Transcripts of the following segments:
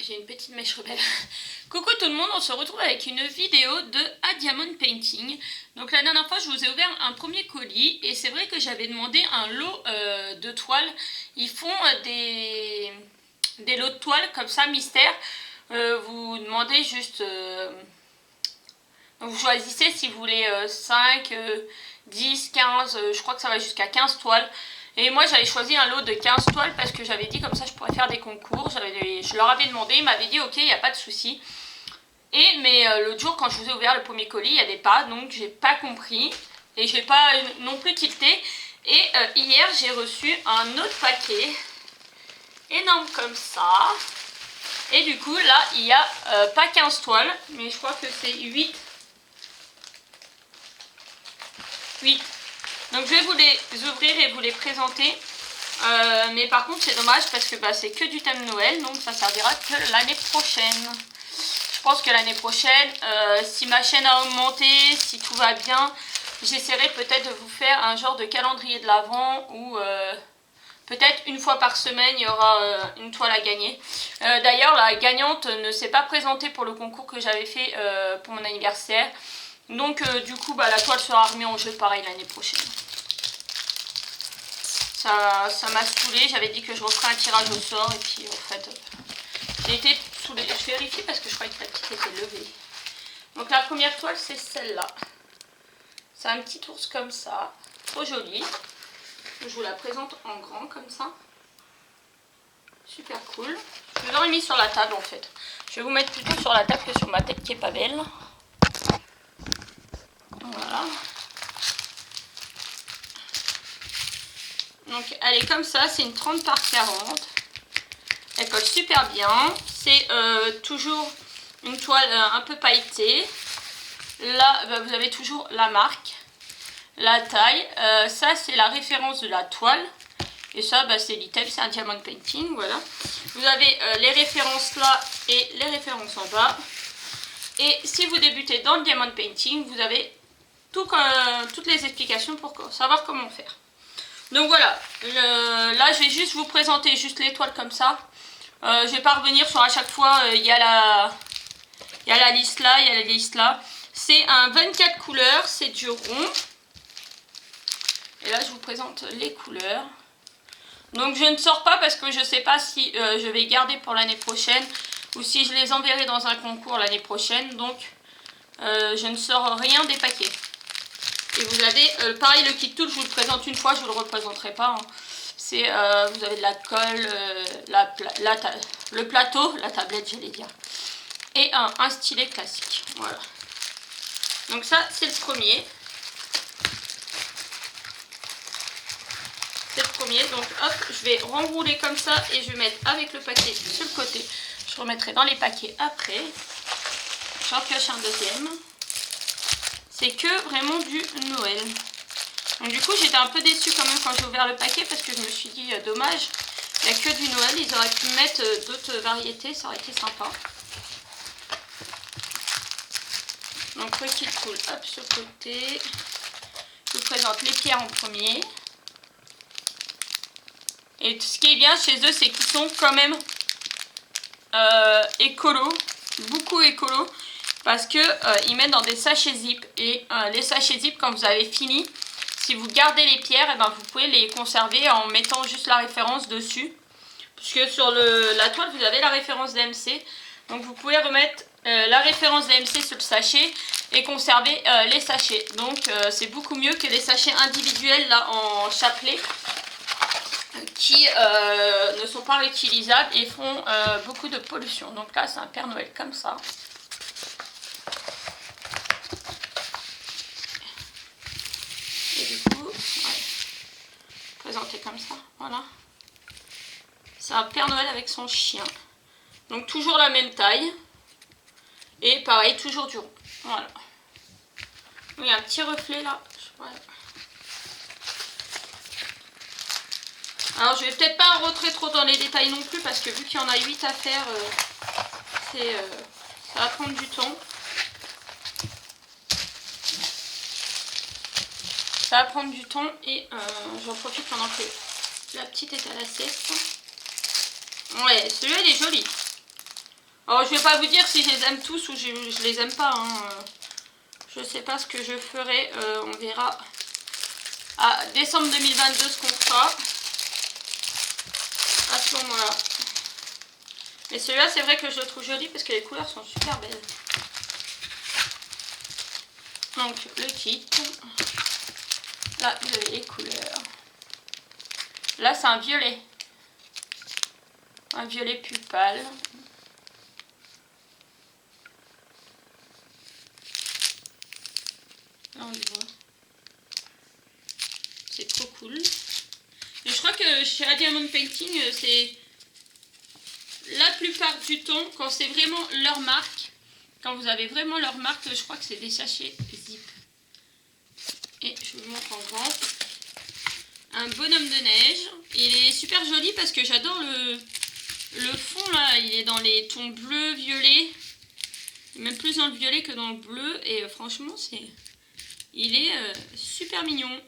j'ai une petite mèche rebelle. Coucou tout le monde, on se retrouve avec une vidéo de A Diamond Painting. Donc la dernière fois je vous ai ouvert un premier colis et c'est vrai que j'avais demandé un lot de toiles. Ils font des lots de toiles comme ça, mystère. Vous demandez juste... donc vous choisissez si vous voulez 5, 10, 15, je crois que ça va jusqu'à 15 toiles. Et moi j'avais choisi un lot de 15 toiles parce que j'avais dit comme ça je pourrais faire des concours. Je leur avais demandé, ils m'avaient dit ok, il n'y a pas de souci. Mais l'autre jour quand je vous ai ouvert le premier colis, il n'y avait pas, donc j'ai pas compris. Et j'ai pas non plus tilté. Et hier j'ai reçu un autre paquet, énorme comme ça. Et du coup là il y a pas 15 toiles, mais je crois que c'est 8. Donc je vais vous les ouvrir et vous les présenter. Mais par contre c'est dommage parce que c'est que du thème Noël, donc ça servira que l'année prochaine. Je pense que l'année prochaine, si ma chaîne a augmenté, si tout va bien, j'essaierai peut-être de vous faire un genre de calendrier de l'Avent où peut-être une fois par semaine il y aura une toile à gagner. D'ailleurs la gagnante ne s'est pas présentée pour le concours que j'avais fait pour mon anniversaire. Donc du coup la toile sera remise en jeu pareil l'année prochaine. Ça m'a saoulée, j'avais dit que je referais un tirage au sort et puis en fait j'ai été saoulée. Je vérifie parce que je croyais que la petite était levée. Donc la première toile c'est celle-là. C'est un petit ours comme ça, trop joli. Je vous la présente en grand comme ça. Super cool. Je l'aurais mis sur la table en fait. Je vais vous mettre plutôt sur la table que sur ma tête qui est pas belle. Voilà. Donc elle est comme ça, c'est une 30 par 40. Elle colle super bien. C'est toujours une toile un peu pailletée. Là, vous avez toujours la marque, la taille. Ça, c'est la référence de la toile. Et ça, c'est l'item, c'est un Diamond Painting. Voilà. Vous avez les références là et les références en bas. Et si vous débutez dans le Diamond Painting, vous avez toutes les explications pour savoir comment faire. Donc voilà, là je vais juste vous présenter juste les toiles comme ça. Je vais pas revenir sur à chaque fois, il y a la liste là, il y a la liste là. C'est un 24 couleurs, c'est du rond. Et là je vous présente les couleurs. Donc je ne sors pas parce que je ne sais pas si je vais garder pour l'année prochaine ou si je les enverrai dans un concours l'année prochaine. Donc je ne sors rien des paquets. Et vous avez, pareil, le kit tool, je vous le présente une fois, je ne vous le représenterai pas. Hein. C'est, vous avez de la colle, le plateau, la tablette, j'allais dire, et un stylet classique. Voilà. Donc ça, c'est le premier. C'est le premier. Donc hop, je vais renrouler comme ça et je vais mettre avec le paquet sur le côté. Je remettrai dans les paquets après. J'en pioche un deuxième. C'est que vraiment du Noël. Donc du coup j'étais un peu déçue quand même quand j'ai ouvert le paquet parce que je me suis dit dommage, il n'y a que du Noël, ils auraient pu mettre d'autres variétés, ça aurait été sympa. Donc petit tool, hop sur le côté. Je vous présente les pierres en premier. Et ce qui est bien chez eux c'est qu'ils sont quand même écolo, beaucoup écolo. Parce que ils mettent dans des sachets zip. Et les sachets zip, quand vous avez fini, si vous gardez les pierres, vous pouvez les conserver en mettant juste la référence dessus. Puisque sur la toile, vous avez la référence DMC. Donc vous pouvez remettre la référence DMC sur le sachet et conserver les sachets. Donc c'est beaucoup mieux que les sachets individuels là en chapelet qui ne sont pas réutilisables et font beaucoup de pollution. Donc là, c'est un Père Noël comme ça. Présenté comme ça, voilà. C'est un Père Noël avec son chien. Donc toujours la même taille. Et pareil, toujours du rond. Voilà. Il y a un petit reflet là. Voilà. Alors je vais peut-être pas rentrer trop dans les détails non plus parce que vu qu'il y en a 8 à faire, ça va prendre du temps. Ça va prendre du temps et j'en profite pendant que la petite est à la sieste. Ouais, celui-là il est joli. Alors je vais pas vous dire si je les aime tous ou je les aime pas. Hein. Je sais pas ce que je ferai. On verra à décembre 2022 ce qu'on fera. À ce moment-là. Mais celui-là c'est vrai que je le trouve joli parce que les couleurs sont super belles. Donc le kit. Là vous avez les couleurs. Là c'est un violet. Un violet plus pâle. Là on le voit. C'est trop cool. Et je crois que chez Diamond Painting, c'est la plupart du temps, quand c'est vraiment leur marque, quand vous avez vraiment leur marque, je crois que c'est des sachets zip. Et je vous montre en grand. Un bonhomme de neige. Il est super joli parce que j'adore le fond là. Il est dans les tons bleu, violet. Même plus dans le violet que dans le bleu. Et franchement, il est super mignon.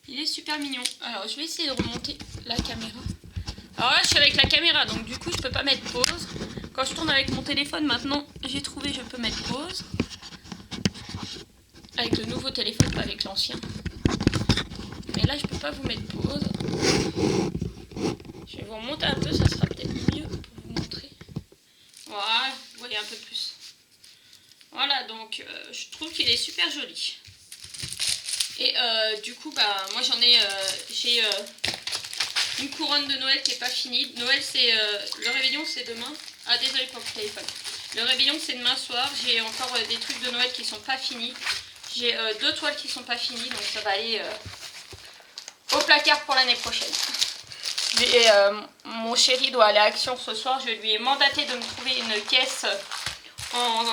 Il est super mignon. Alors, je vais essayer de remonter la caméra. Alors là, je suis avec la caméra, donc du coup, je peux pas mettre pause. Quand je tourne avec mon téléphone, maintenant, j'ai trouvé, je peux mettre pause. Avec le nouveau téléphone, pas avec l'ancien. Mais là, je peux pas vous mettre pause. Je vais vous remonter un peu, ça sera peut-être mieux pour vous montrer. Voilà, vous voyez un peu plus. Voilà, donc je trouve qu'il est super joli. Et du coup, bah, moi j'ai une couronne de Noël qui n'est pas finie. Noël, c'est le réveillon, c'est demain. Ah, désolé pour le téléphone. Le réveillon, c'est demain soir. J'ai encore des trucs de Noël qui sont pas finis. J'ai 2 toiles qui sont pas finies, donc ça va aller au placard pour l'année prochaine. Et mon chéri doit aller à Action ce soir. Je lui ai mandaté de me trouver une caisse en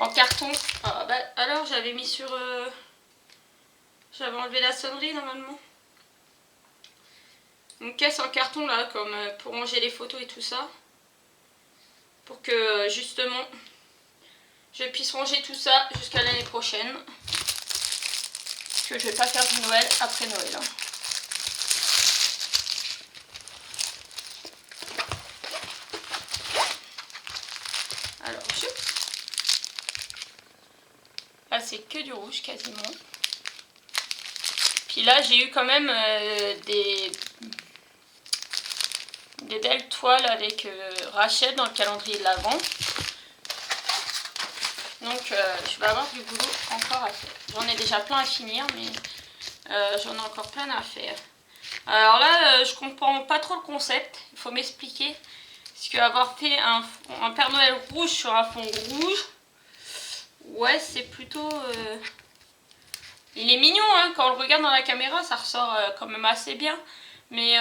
carton. Ah, bah, alors j'avais mis sur... j'avais enlevé la sonnerie normalement. Une caisse en carton là, comme pour ranger les photos et tout ça. Pour que justement je puisse ranger tout ça jusqu'à l'année prochaine. Parce que je vais pas faire du Noël après Noël. Hein. Alors là c'est que du rouge quasiment. Puis là j'ai eu quand même des belles toiles avec Rachel dans le calendrier de l'Avent. Donc je vais avoir du boulot encore à faire. J'en ai déjà plein à finir, mais j'en ai encore plein à faire. Alors là, je comprends pas trop le concept. Il faut m'expliquer. Parce qu'avoir fait un Père Noël rouge sur un fond rouge, ouais, c'est plutôt... Il est mignon, hein, quand on le regarde dans la caméra, ça ressort quand même assez bien. Mais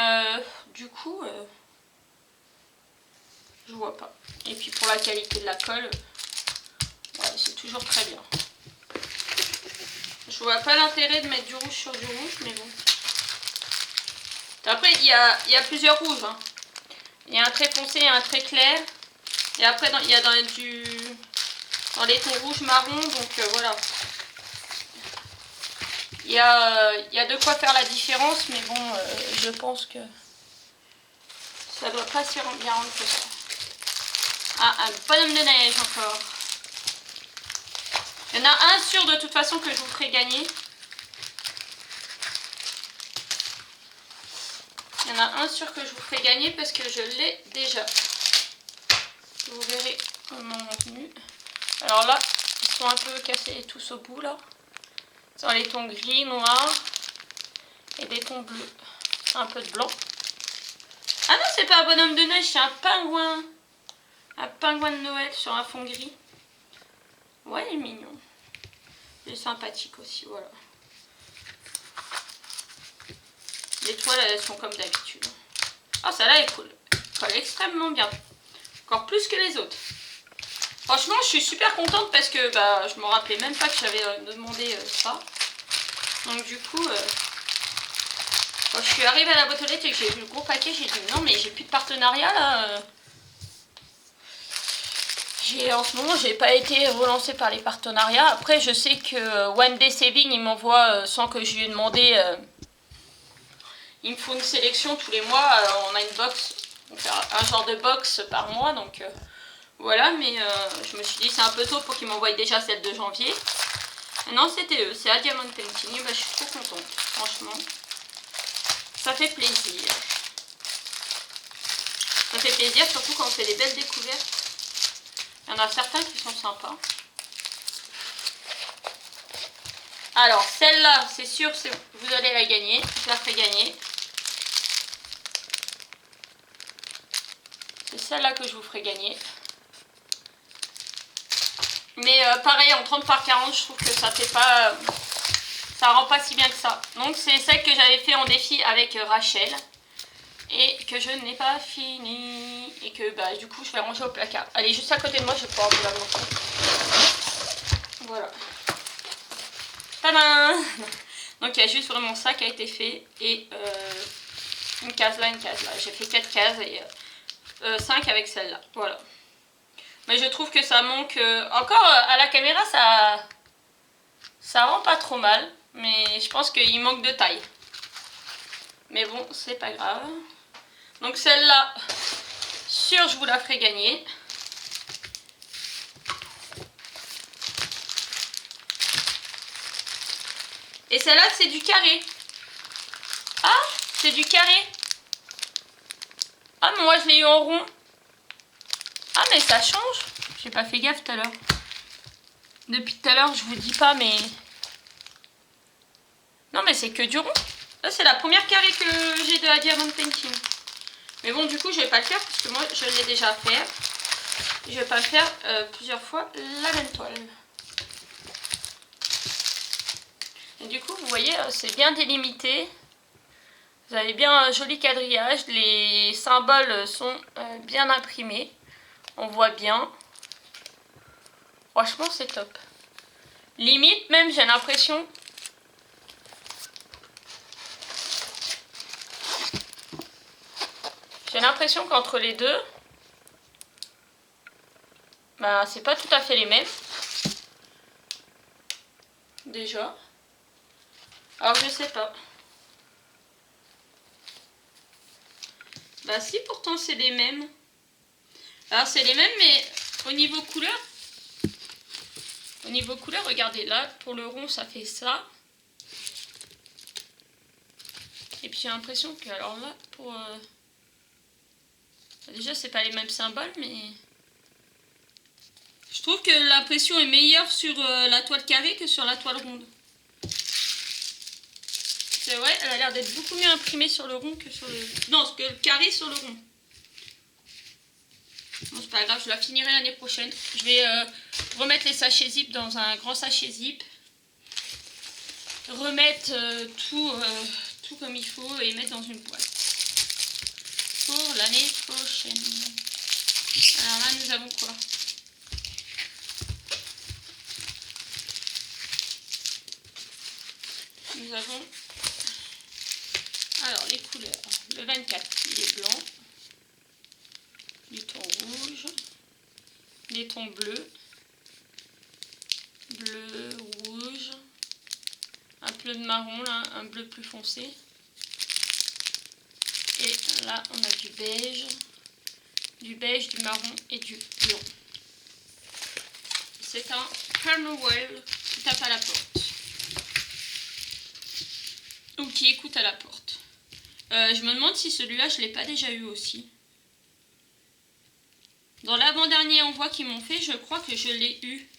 du coup, je vois pas. Et puis pour la qualité de la colle, ouais, c'est toujours très bien. Je vois pas l'intérêt de mettre du rouge sur du rouge, mais bon. Après, il y a plusieurs rouges. Hein. Il y a un très foncé et un très clair. Et après, il y a dans les tons rouge marron, donc voilà. Il y a de quoi faire la différence, mais bon, je pense que ça doit pas se faire bien rendre que ça. Ah, un bonhomme de neige encore. Il y en a un sûr de toute façon que je vous ferai gagner. Il y en a un sûr que je vous ferai gagner parce que je l'ai déjà. Vous verrez au moment venu. Alors là, ils sont un peu cassés tous au bout là. Dans les tons gris, noir et des tons bleus. Un peu de blanc. Ah non, c'est pas un bonhomme de neige, c'est un pingouin. Un pingouin de Noël sur un fond gris. Ouais, il est mignon. Il est sympathique aussi, voilà. Les toiles, elles sont comme d'habitude. Ah, celle-là est cool. Elle colle extrêmement bien. Encore plus que les autres. Franchement, je suis super contente parce que bah, je me rappelais même pas que j'avais demandé ça. Donc du coup, quand je suis arrivée à la boîte aux lettres et que j'ai vu le gros paquet, j'ai dit non mais j'ai plus de partenariat là. En ce moment, j'ai pas été relancée par les partenariats. Après, je sais que One Day Saving, il m'envoie sans que je lui ai demandé. Il me faut une sélection tous les mois. On a une box On fait un genre de box par mois, donc voilà, mais je me suis dit c'est un peu tôt pour qu'ils m'envoient déjà celle de janvier. Non, c'était eux, c'est à Diamond Painting, et bah, je suis trop contente, franchement. Ça fait plaisir. Ça fait plaisir, surtout quand on fait des belles découvertes. Il y en a certains qui sont sympas. Alors, celle-là, c'est sûr, vous allez la gagner. Je la ferai gagner. C'est celle-là que je vous ferai gagner. Mais pareil, en 30 par 40, je trouve que ça fait pas... ça rend pas si bien que ça. Donc, c'est celle que j'avais fait en défi avec Rachel. Et que je n'ai pas fini. Et que, bah, du coup, je vais ranger au placard. Elle est juste à côté de moi, je vais pouvoir vous la montrer. Voilà. Tadam! Donc, il y a juste vraiment ça qui a été fait. Et une case là, une case là. J'ai fait 4 cases et 5 avec celle-là. Voilà. Mais je trouve que ça manque... encore, à la caméra, ça rend pas trop mal. Mais je pense qu'il manque de taille. Mais bon, c'est pas grave. Donc celle-là, sûre, je vous la ferai gagner. Et celle-là, c'est du carré. Ah, c'est du carré. Ah, mais moi, je l'ai eu en rond. Ah, mais ça change. J'ai pas fait gaffe tout à l'heure. Depuis tout à l'heure, je vous dis pas, mais... non, mais c'est que du rond. Là, c'est la première carré que j'ai de la Diamond Painting. Mais bon, du coup, je vais pas le faire parce que moi, je l'ai déjà fait. Je vais pas faire plusieurs fois la même toile. Et du coup, vous voyez, c'est bien délimité. Vous avez bien un joli quadrillage. Les symboles sont bien imprimés. On voit bien. Franchement, c'est top. Limite, même, j'ai l'impression... j'ai l'impression qu'entre les deux, bah, c'est pas tout à fait les mêmes. Déjà. Alors, je sais pas. Bah si, pourtant c'est les mêmes. Alors c'est les mêmes, mais au niveau couleur, regardez, là, pour le rond, ça fait ça. Et puis j'ai l'impression que, alors là, pour... déjà, c'est pas les mêmes symboles, mais... je trouve que l'impression est meilleure sur la toile carrée que sur la toile ronde. C'est vrai, elle a l'air d'être beaucoup mieux imprimée sur le rond que sur le... non, que le carré sur le rond. Bon, c'est pas grave, je la finirai l'année prochaine. Je vais remettre les sachets zip dans un grand sachet zip. Remettre tout comme il faut et mettre dans une boîte. Pour l'année prochaine. Alors là, nous avons quoi? Nous avons... alors, les couleurs. Le 24, il est blanc. Du ton rouge. Des tons bleus. Bleu, rouge. Un peu de marron, là, un bleu plus foncé. Et là, on a du beige, du marron et du blanc. C'est un Père Noël qui tape à la porte. Ou qui écoute à la porte. Je me demande si celui-là, je ne l'ai pas déjà eu aussi. Dans l'avant-dernier envoi qu'ils m'ont fait, je crois que je l'ai eu.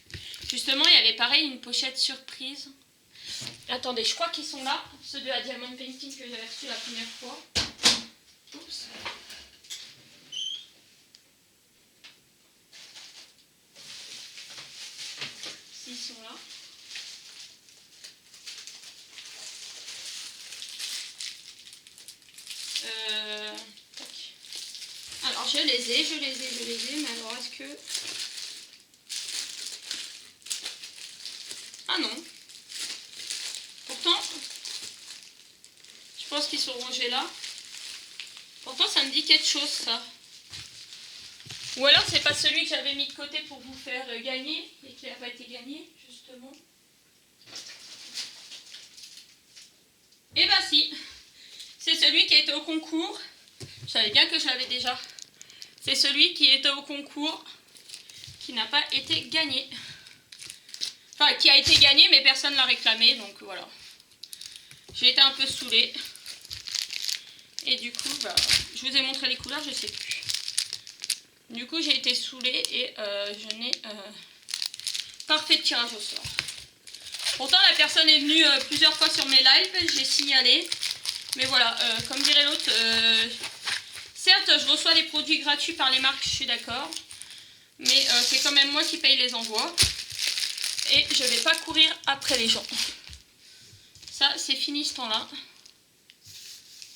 Justement, il y avait pareil une pochette surprise. Attendez, je crois qu'ils sont là. Ceux de la Diamond Painting que j'avais reçu la première fois. Oups. S'ils sont là. Tac. Alors je les ai, mais alors est-ce que... ah non. Pourtant, je pense qu'ils sont rangés là. Pourtant ça me dit quelque chose ça. Ou alors c'est pas celui que j'avais mis de côté pour vous faire gagner et qui n'a pas été gagné justement. Et bah si, c'est celui qui a été au concours. Je savais bien que je l'avais déjà. C'est celui qui était au concours, qui n'a pas été gagné. Enfin, qui a été gagné, mais personne ne l'a réclamé, donc voilà. J'ai été un peu saoulée. Et du coup, bah, je vous ai montré les couleurs, je sais plus. Du coup, j'ai été saoulée et je n'ai pas fait de tirage au sort. Pourtant, la personne est venue plusieurs fois sur mes lives, j'ai signalé. Mais voilà, comme dirait l'autre, certes, je reçois des produits gratuits par les marques, je suis d'accord. Mais c'est quand même moi qui paye les envois. Et je vais pas courir après les gens. Ça, c'est fini ce temps-là.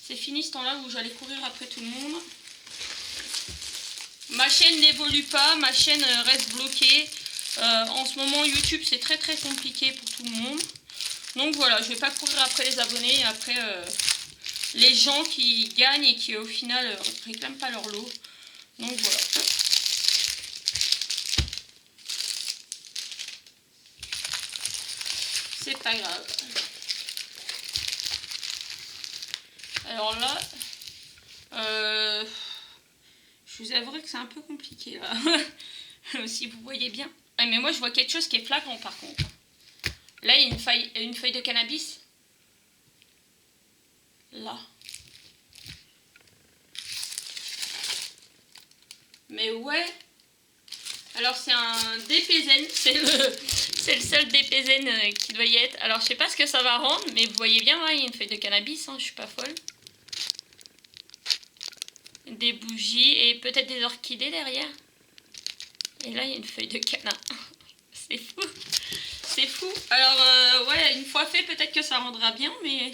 C'est fini ce temps-là où j'allais courir après tout le monde. Ma chaîne n'évolue pas, ma chaîne reste bloquée. En ce moment, YouTube, c'est très très compliqué pour tout le monde. Donc voilà, je vais pas courir après les abonnés et après les gens qui gagnent et qui au final réclament pas leur lot. Donc voilà. C'est pas grave. Alors là, je vous avouerai que c'est un peu compliqué là. Si vous voyez bien. Ah, mais moi je vois quelque chose qui est flagrant par contre. Là il y a une feuille de cannabis. Là. Mais ouais. Alors c'est un DPZN. C'est le seul DPZN qui doit y être. Alors je sais pas ce que ça va rendre. Mais vous voyez bien, ouais, il y a une feuille de cannabis. Hein, je suis pas folle. Des bougies et peut-être des orchidées derrière. Et là il y a une feuille de canna. C'est fou. C'est fou. Alors ouais, une fois fait peut-être que ça rendra bien, mais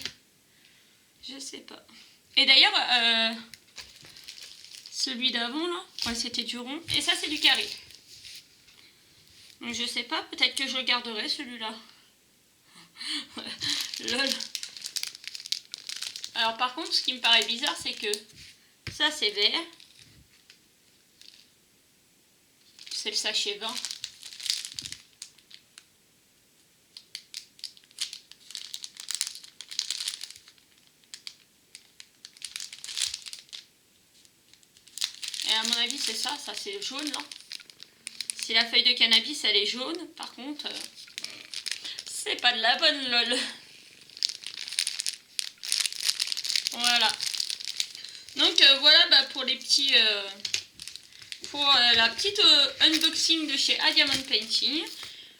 je sais pas. Et d'ailleurs celui d'avant là, ouais, c'était du rond et ça c'est du carré. Donc je sais pas, peut-être que je le garderai celui-là. Lol. Alors par contre ce qui me paraît bizarre c'est que ça c'est vert. C'est le sachet 20. Et à mon avis c'est ça c'est jaune là. Si la feuille de cannabis elle est jaune, par contre, c'est pas de la bonne lol. Voilà. Donc voilà bah, pour les petits... pour la petite unboxing de chez A Diamond Painting.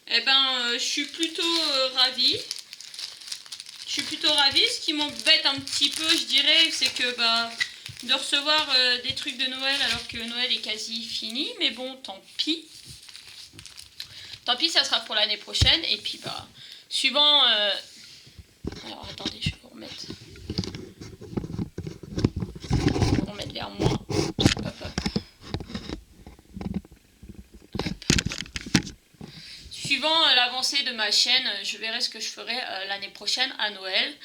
Et ben je suis plutôt ravie. Je suis plutôt ravie. Ce qui m'embête un petit peu je dirais c'est que bah, de recevoir des trucs de Noël alors que Noël est quasi fini. Mais bon tant pis. Tant pis ça sera pour l'année prochaine. Et puis bah suivant... Alors attendez je vais vous remettre. Vers moi. Hop, hop. Suivant l'avancée de ma chaîne, je verrai ce que je ferai l'année prochaine à Noël.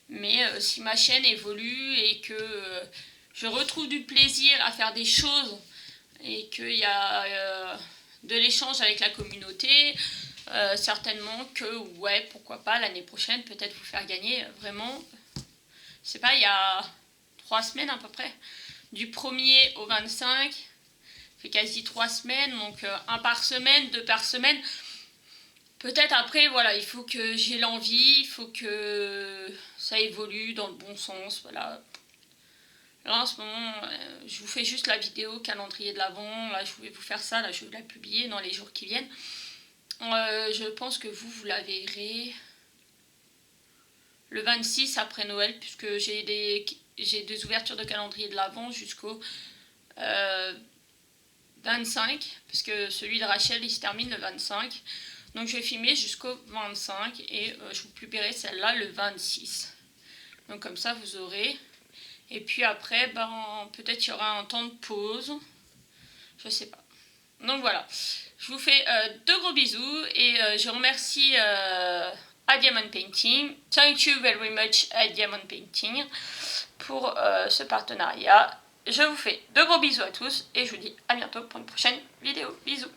Mais si ma chaîne évolue et que je retrouve du plaisir à faire des choses et qu'il y a de l'échange avec la communauté, certainement que ouais, pourquoi pas l'année prochaine peut-être vous faire gagner vraiment, je sais pas, il y a 3 semaines à peu près. Du 1er au 25, ça fait quasi 3 semaines, donc 1 par semaine, 2 par semaine. Peut-être après, voilà, il faut que j'ai l'envie, il faut que ça évolue dans le bon sens, voilà. Là en ce moment, je vous fais juste la vidéo calendrier de l'Avent, là je vais vous faire ça, là je vais la publier dans les jours qui viennent. Je pense que vous la verrez le 26 après Noël, puisque j'ai des ouvertures de calendrier de l'Avent jusqu'au 25, parce que celui de Rachel il se termine le 25. Donc je vais filmer jusqu'au 25 et je vous publierai celle-là le 26. Donc comme ça vous aurez. Et puis après, ben, peut-être il y aura un temps de pause. Je sais pas. Donc voilà. Je vous fais de gros bisous et je remercie A Diamond Painting. Thank you very much A Diamond Painting pour ce partenariat. Je vous fais de gros bisous à tous et je vous dis à bientôt pour une prochaine vidéo. Bisous.